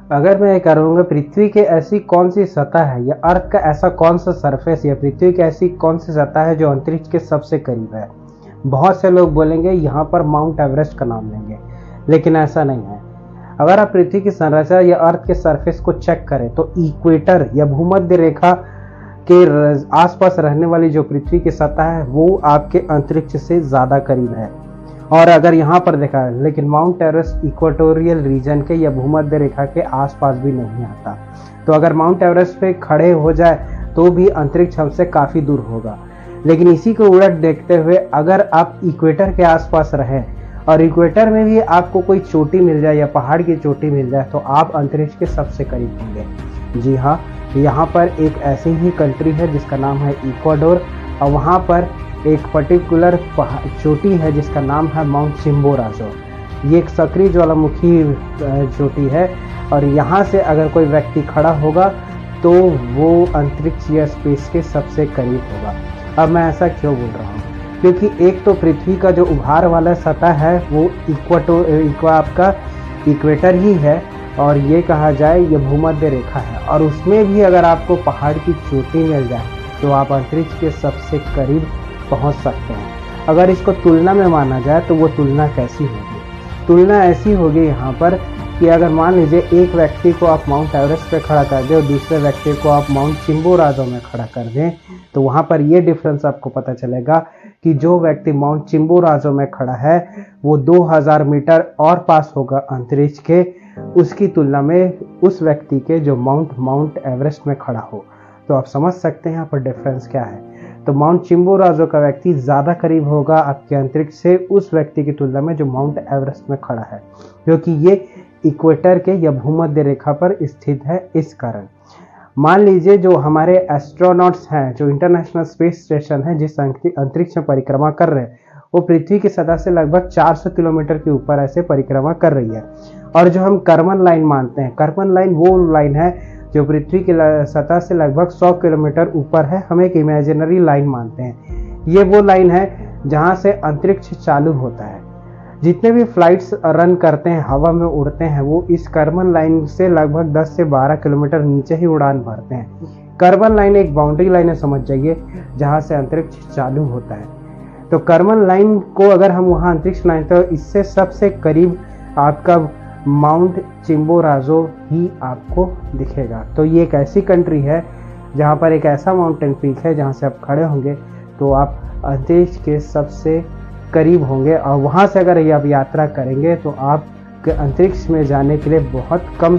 अगर मैं ये करूँगा पृथ्वी की ऐसी कौन-सी सतह है या अर्थ का ऐसा कौन-सा सरफेस या पृथ्वी की ऐसी कौन-सी सतह है जो अंतरिक्ष के सबसे करीब है? बहुत से लोग बोलेंगे यहाँ पर माउंट एवरेस्ट का नाम लेंगे, लेकिन ऐसा नहीं है। अगर आप पृथ्वी की संरचना या अर्थ के सरफेस को चेक करें तो इक्वेटर या भूमध्य रेखा के आसपास रहने वाली जो पृथ्वी की सतह है वो आपके अंतरिक्ष से ज़्यादा करीब है। और अगर यहाँ पर देखा है, लेकिन माउंट एवरेस्ट इक्वेटोरियल रीजन के या भूमध्य रेखा के आसपास भी नहीं आता। तो अगर माउंट एवरेस्ट पे खड़े हो जाए तो भी अंतरिक्ष हमसे काफ़ी दूर होगा। लेकिन इसी को उलट देखते हुए अगर आप इक्वेटर के आसपास रहें और इक्वेटर में भी आपको कोई चोटी मिल जाए या पहाड़ की चोटी मिल जाए तो आप अंतरिक्ष के सबसे करीब होंगे। जी हाँ, यहाँ पर एक ऐसी ही कंट्री है जिसका नाम है इक्वाडोर और वहाँ पर एक पर्टिकुलर चोटी है जिसका नाम है माउंट चिम्बोराजो। ये एक सक्रिय ज्वालामुखी चोटी है और यहाँ से अगर कोई व्यक्ति खड़ा होगा तो वो अंतरिक्ष या स्पेस के सबसे करीब होगा। अब मैं ऐसा क्यों बोल रहा हूँ? क्योंकि एक तो पृथ्वी का जो उभार वाला सतह है वो आपका इक्वेटर ही है और ये कहा जाए ये भूमध्य रेखा है और उसमें भी अगर आपको पहाड़ की चोटी मिल जाए तो आप अंतरिक्ष के सबसे करीब पहुंच सकते हैं। अगर इसको तुलना में माना जाए तो वो तुलना कैसी होगी? तुलना ऐसी होगी यहाँ पर कि अगर मान लीजिए एक व्यक्ति को आप माउंट एवरेस्ट पे खड़ा कर दें और दूसरे व्यक्ति को आप माउंट चिम्बोराजो में खड़ा कर दें तो वहाँ पर ये डिफरेंस आपको पता चलेगा कि जो व्यक्ति माउंट चिम्बोराजो में खड़ा है वो 2000 मीटर और पास होगा अंतरिक्ष के, उसकी तुलना में उस व्यक्ति के जो माउंट एवरेस्ट में खड़ा हो। तो आप समझ सकते हैं यहाँ पर डिफरेंस क्या है। तो माउंट चिम्बोराजो का व्यक्ति ज़्यादा करीब होगा आपके अंतरिक्ष से उस व्यक्ति की तुलना में जो माउंट एवरेस्ट में खड़ा है, क्योंकि ये इक्वेटर के या भूमध्य रेखा पर स्थित है। इस कारण मान लीजिए जो हमारे एस्ट्रोनॉट्स हैं, जो इंटरनेशनल स्पेस स्टेशन है जिस अंतरिक्ष में परिक्रमा कर रहे हैं, वो पृथ्वी की सतह से लगभग 400 किलोमीटर के ऊपर ऐसे परिक्रमा कर रही है। और जो हम कर्मन लाइन मानते हैं, कर्मन लाइन वो लाइन है जो पृथ्वी की सतह से लगभग 100 किलोमीटर ऊपर है। हम एक इमेजिनरी लाइन मानते हैं। ये वो लाइन है जहाँ से अंतरिक्ष चालू होता है। जितने भी फ्लाइट्स रन करते हैं, हवा में उड़ते हैं, वो इस कर्मन लाइन से लगभग 10 से 12 किलोमीटर नीचे ही उड़ान भरते हैं। कर्मन लाइन एक बाउंड्री लाइन है, समझ जाइए, जहाँ से अंतरिक्ष चालू होता है। तो कर्मन लाइन को अगर हम वहाँ अंतरिक्ष लाइन तो इससे सबसे करीब आपका माउंट चिम्बोराजो ही आपको दिखेगा। तो ये एक ऐसी कंट्री है जहाँ पर एक ऐसा माउंटेन पीक है जहाँ से आप खड़े होंगे तो आप अंतरिक्ष के सबसे करीब होंगे और वहाँ से अगर आप यात्रा करेंगे तो आप अंतरिक्ष में जाने के लिए बहुत कम